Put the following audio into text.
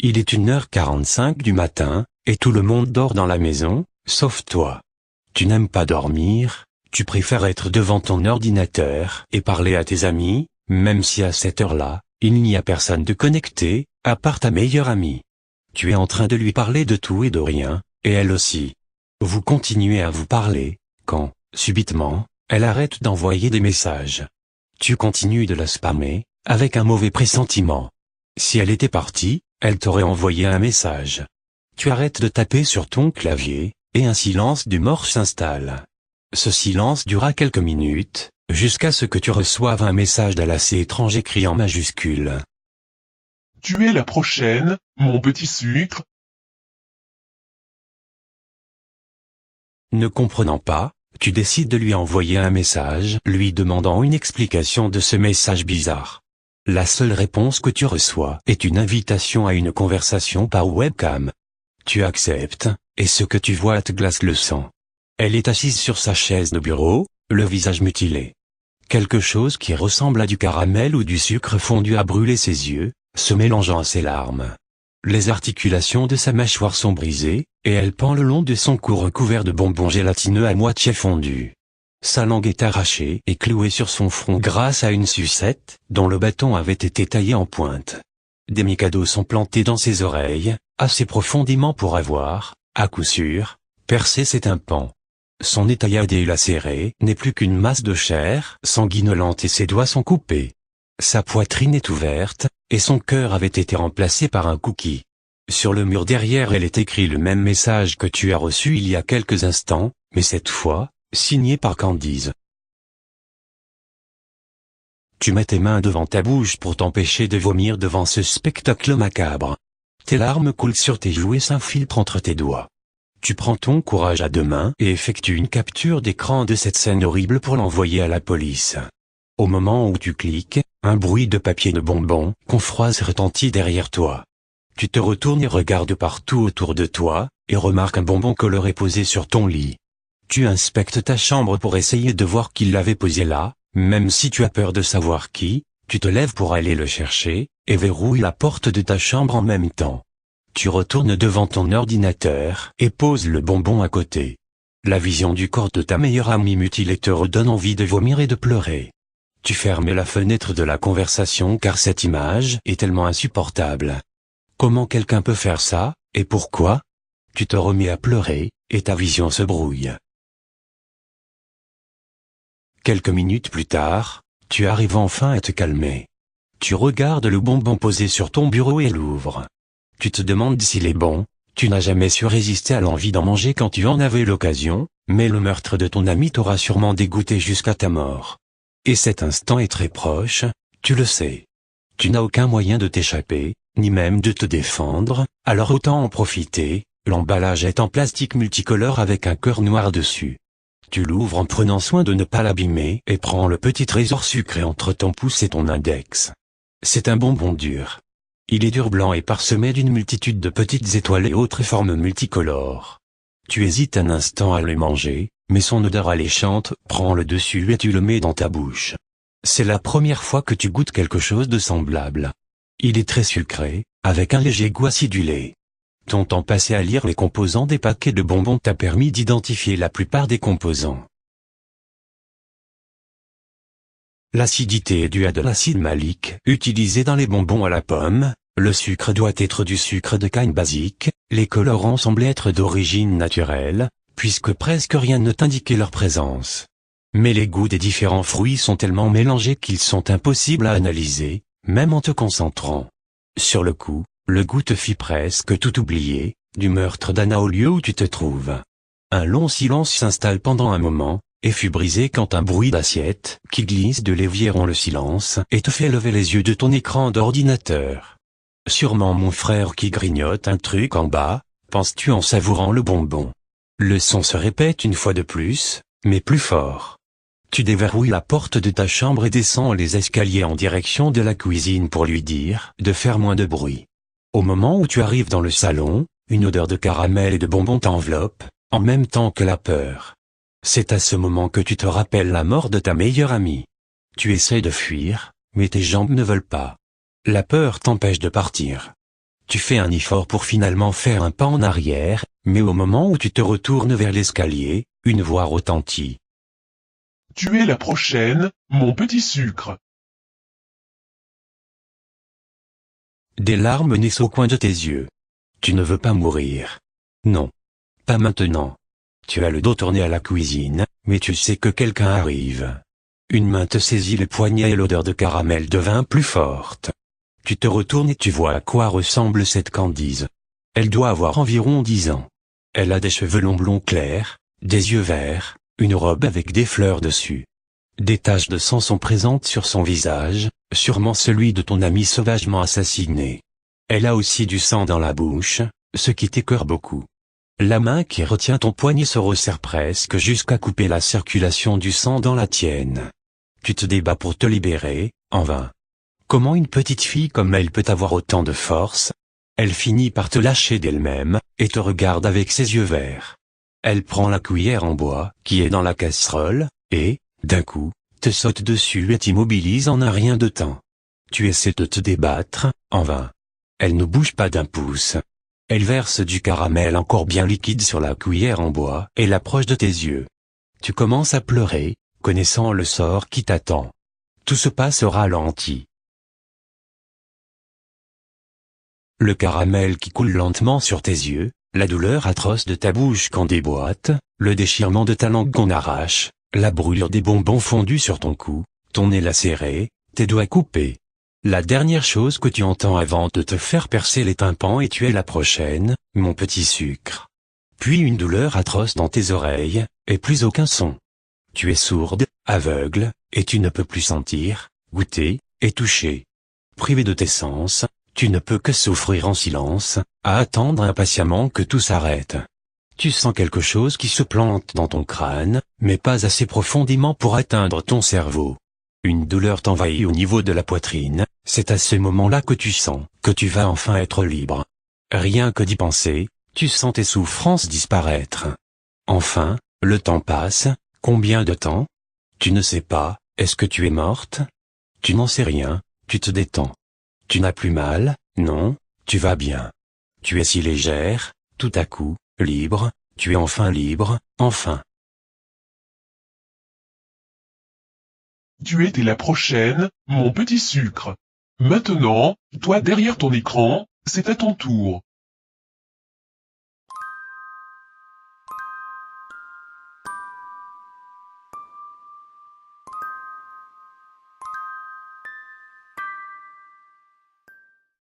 Il est 1h45 du matin, et tout le monde dort dans la maison, sauf toi. Tu n'aimes pas dormir, tu préfères être devant ton ordinateur et parler à tes amis, même si à cette heure-là, il n'y a personne de connecté, à part ta meilleure amie. Tu es en train de lui parler de tout et de rien, et elle aussi. Vous continuez à vous parler, quand, subitement, elle arrête d'envoyer des messages. Tu continues de la spammer, avec un mauvais pressentiment. Si elle était partie, elle t'aurait envoyé un message. Tu arrêtes de taper sur ton clavier, et un silence du mort s'installe. Ce silence dura quelques minutes, jusqu'à ce que tu reçoives un message d'elle assez étrange écrit en majuscules. Tu es la prochaine, mon petit sucre. Ne comprenant pas, tu décides de lui envoyer un message lui demandant une explication de ce message bizarre. La seule réponse que tu reçois est une invitation à une conversation par webcam. Tu acceptes, et ce que tu vois te glace le sang. Elle est assise sur sa chaise de bureau, le visage mutilé. Quelque chose qui ressemble à du caramel ou du sucre fondu a brûlé ses yeux, se mélangeant à ses larmes. Les articulations de sa mâchoire sont brisées, et elle pend le long de son cou recouvert de bonbons gélatineux à moitié fondus. Sa langue est arrachée et clouée sur son front grâce à une sucette, dont le bâton avait été taillé en pointe. Des micados sont plantés dans ses oreilles, assez profondément pour avoir, à coup sûr, percé ses tympans. Son nez tailladé et lacéré n'est plus qu'une masse de chair sanguinolente et ses doigts sont coupés. Sa poitrine est ouverte, et son cœur avait été remplacé par un cookie. Sur le mur derrière elle est écrit le même message que tu as reçu il y a quelques instants, mais cette fois, signé par Candice. Tu mets tes mains devant ta bouche pour t'empêcher de vomir devant ce spectacle macabre. Tes larmes coulent sur tes joues et s'infiltrent entre tes doigts. Tu prends ton courage à deux mains et effectues une capture d'écran de cette scène horrible pour l'envoyer à la police. Au moment où tu cliques, un bruit de papier de bonbons qu'on froisse retentit derrière toi. Tu te retournes et regardes partout autour de toi, et remarques un bonbon coloré posé sur ton lit. Tu inspectes ta chambre pour essayer de voir qui l'avait posé là, même si tu as peur de savoir qui, tu te lèves pour aller le chercher, et verrouilles la porte de ta chambre en même temps. Tu retournes devant ton ordinateur, et poses le bonbon à côté. La vision du corps de ta meilleure amie mutilée te redonne envie de vomir et de pleurer. Tu fermes la fenêtre de la conversation car cette image est tellement insupportable. Comment quelqu'un peut faire ça, et pourquoi? Tu te remets à pleurer, et ta vision se brouille. Quelques minutes plus tard, tu arrives enfin à te calmer. Tu regardes le bonbon posé sur ton bureau et l'ouvres. Tu te demandes s'il est bon, tu n'as jamais su résister à l'envie d'en manger quand tu en avais l'occasion, mais le meurtre de ton ami t'aura sûrement dégoûté jusqu'à ta mort. Et cet instant est très proche, tu le sais. Tu n'as aucun moyen de t'échapper, ni même de te défendre, alors autant en profiter, l'emballage est en plastique multicolore avec un cœur noir dessus. Tu l'ouvres en prenant soin de ne pas l'abîmer et prends le petit trésor sucré entre ton pouce et ton index. C'est un bonbon dur. Il est dur blanc et parsemé d'une multitude de petites étoiles et autres formes multicolores. Tu hésites un instant à le manger, mais son odeur alléchante prend le dessus et tu le mets dans ta bouche. C'est la première fois que tu goûtes quelque chose de semblable. Il est très sucré, avec un léger goût acidulé. Ton temps passé à lire les composants des paquets de bonbons t'a permis d'identifier la plupart des composants. L'acidité est due à de l'acide malique utilisé dans les bonbons à la pomme, le sucre doit être du sucre de canne basique, les colorants semblent être d'origine naturelle, puisque presque rien ne t'indiquait leur présence. Mais les goûts des différents fruits sont tellement mélangés qu'ils sont impossibles à analyser, même en te concentrant. Sur le coup, le goût te fit presque tout oublier, du meurtre d'Anna au lieu où tu te trouves. Un long silence s'installe pendant un moment, et fut brisé quand un bruit d'assiette qui glisse de l'évier rompt le silence et te fait lever les yeux de ton écran d'ordinateur. Sûrement mon frère qui grignote un truc en bas, penses-tu en savourant le bonbon. Le son se répète une fois de plus, mais plus fort. Tu déverrouilles la porte de ta chambre et descends les escaliers en direction de la cuisine pour lui dire de faire moins de bruit. Au moment où tu arrives dans le salon, une odeur de caramel et de bonbons t'enveloppe, en même temps que la peur. C'est à ce moment que tu te rappelles la mort de ta meilleure amie. Tu essaies de fuir, mais tes jambes ne veulent pas. La peur t'empêche de partir. Tu fais un effort pour finalement faire un pas en arrière, mais au moment où tu te retournes vers l'escalier, une voix retentit. Tu es la prochaine, mon petit sucre. Des larmes naissent au coin de tes yeux. Tu ne veux pas mourir. Non. Pas maintenant. Tu as le dos tourné à la cuisine, mais tu sais que quelqu'un arrive. Une main te saisit le poignet et l'odeur de caramel devint plus forte. Tu te retournes et tu vois à quoi ressemble cette Candice. Elle doit avoir environ 10 ans. Elle a des cheveux longs blonds clairs, des yeux verts, une robe avec des fleurs dessus. Des taches de sang sont présentes sur son visage, sûrement celui de ton ami sauvagement assassiné. Elle a aussi du sang dans la bouche, ce qui t'écœure beaucoup. La main qui retient ton poignet se resserre presque jusqu'à couper la circulation du sang dans la tienne. Tu te débats pour te libérer, en vain. Comment une petite fille comme elle peut avoir autant de force? Elle finit par te lâcher d'elle-même, et te regarde avec ses yeux verts. Elle prend la cuillère en bois, qui est dans la casserole, et, d'un coup, te saute dessus et t'immobilise en un rien de temps. Tu essaies de te débattre, en vain. Elle ne bouge pas d'un pouce. Elle verse du caramel encore bien liquide sur la cuillère en bois et l'approche de tes yeux. Tu commences à pleurer, connaissant le sort qui t'attend. Tout se passe au ralenti. Le caramel qui coule lentement sur tes yeux, la douleur atroce de ta bouche qu'on déboîte, le déchirement de ta langue qu'on arrache, la brûlure des bonbons fondus sur ton cou, ton nez lacéré, tes doigts coupés. La dernière chose que tu entends avant de te faire percer les tympans est tu es la prochaine, mon petit sucre. Puis une douleur atroce dans tes oreilles, et plus aucun son. Tu es sourde, aveugle, et tu ne peux plus sentir, goûter, et toucher. Privé de tes sens, tu ne peux que souffrir en silence, à attendre impatiemment que tout s'arrête. Tu sens quelque chose qui se plante dans ton crâne, mais pas assez profondément pour atteindre ton cerveau. Une douleur t'envahit au niveau de la poitrine, c'est à ce moment-là que tu sens que tu vas enfin être libre. Rien que d'y penser, tu sens tes souffrances disparaître. Enfin, le temps passe, combien de temps? Tu ne sais pas, est-ce que tu es morte? Tu n'en sais rien, tu te détends. Tu n'as plus mal, non, tu vas bien. Tu es si légère, tout à coup, libre, tu es enfin libre, enfin. Tu étais la prochaine, mon petit sucre. Maintenant, toi derrière ton écran, c'est à ton tour.